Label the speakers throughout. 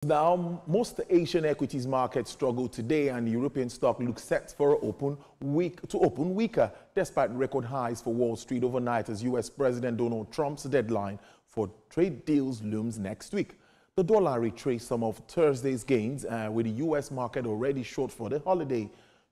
Speaker 1: Now, most Asian equities markets struggled today, and European stock looks set for to open weaker, despite record highs for Wall Street overnight as U.S. President Donald Trump's deadline for trade deals looms next week. The dollar retraced some of Thursday's gains, with the U.S. market already short for the holiday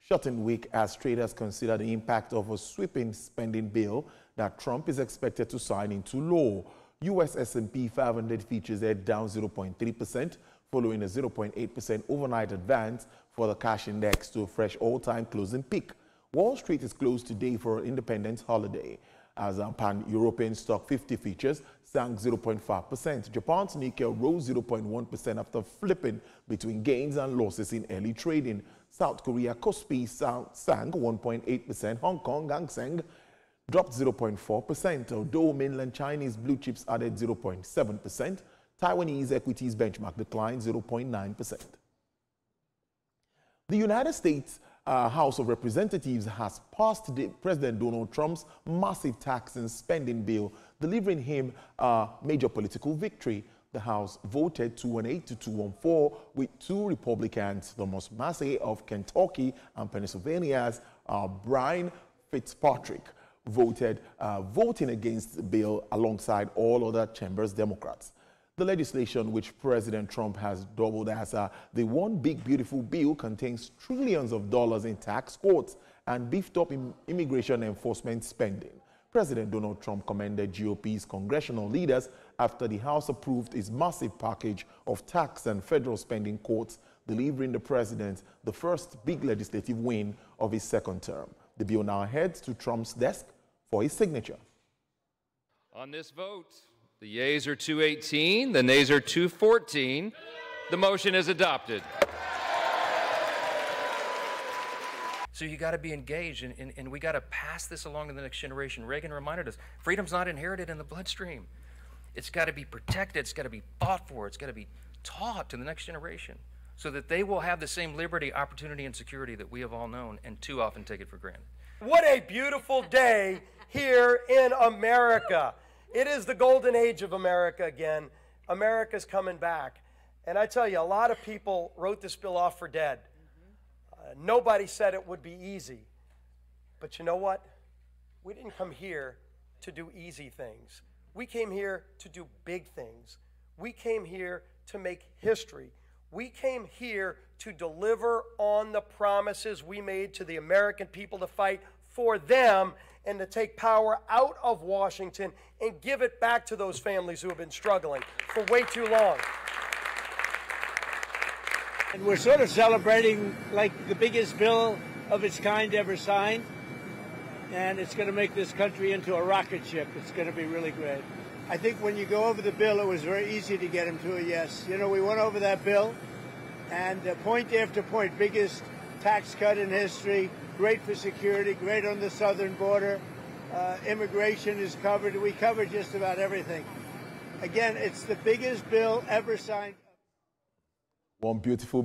Speaker 1: shutting week as traders consider the impact of a sweeping spending bill that Trump is expected to sign into law. U.S. S&P 500 futures are down 0.3%, following a 0.8% overnight advance for the cash index to a fresh all-time closing peak. Wall Street is closed today for Independence holiday, as pan-European stock 50 futures sank 0.5%. Japan's Nikkei rose 0.1% after flipping between gains and losses in early trading. South Korea Kospi sank 1.8%. Hong Kong Hang Seng dropped 0.4%, although mainland Chinese blue chips added 0.7%. Taiwanese equities benchmark declined 0.9%. The United States House of Representatives has passed President Donald Trump's massive tax and spending bill, delivering him a major political victory. The House voted 218 to 214, with two Republicans, Thomas Massey of Kentucky and Pennsylvania's Brian Fitzpatrick, voting against the bill alongside all other chambers Democrats. The legislation, which President Trump has doubled as the One Big Beautiful Bill, contains trillions of dollars in tax cuts and beefed up immigration enforcement spending. President Donald Trump commended GOP's congressional leaders after the House approved his massive package of tax and federal spending cuts, delivering the president the first big legislative win of his second term. The bill now heads to Trump's desk for his signature.
Speaker 2: On this vote, the yeas are 218, the nays are 214. The motion is adopted.
Speaker 3: So you got to be engaged, and we got to pass this along to the next generation. Reagan reminded us, freedom's not inherited in the bloodstream. It's got to be protected, it's got to be fought for, it's got to be taught to the next generation so that they will have the same liberty, opportunity, and security that we have all known and too often take it for granted.
Speaker 4: What a beautiful day here in America. It is the golden age of America again. America's coming back. And I tell you, a lot of people wrote this bill off for dead. Nobody said it would be easy. But you know what? We didn't come here to do easy things. We came here to do big things. We came here to make history. We came here to deliver on the promises we made to the American people to fight for them and to take power out of Washington and give it back to those families who have been struggling for way too long.
Speaker 5: And we're sort of celebrating like the biggest bill of its kind ever signed. And it's going to make this country into a rocket ship. It's going to be really great. I think when you go over the bill, it was very easy to get him to a yes. You know, we went over that bill, and point after point, biggest tax cut in history, great for security, great on the southern border. Immigration is covered. We covered just about everything. Again, it's the biggest bill ever signed.
Speaker 1: One beautiful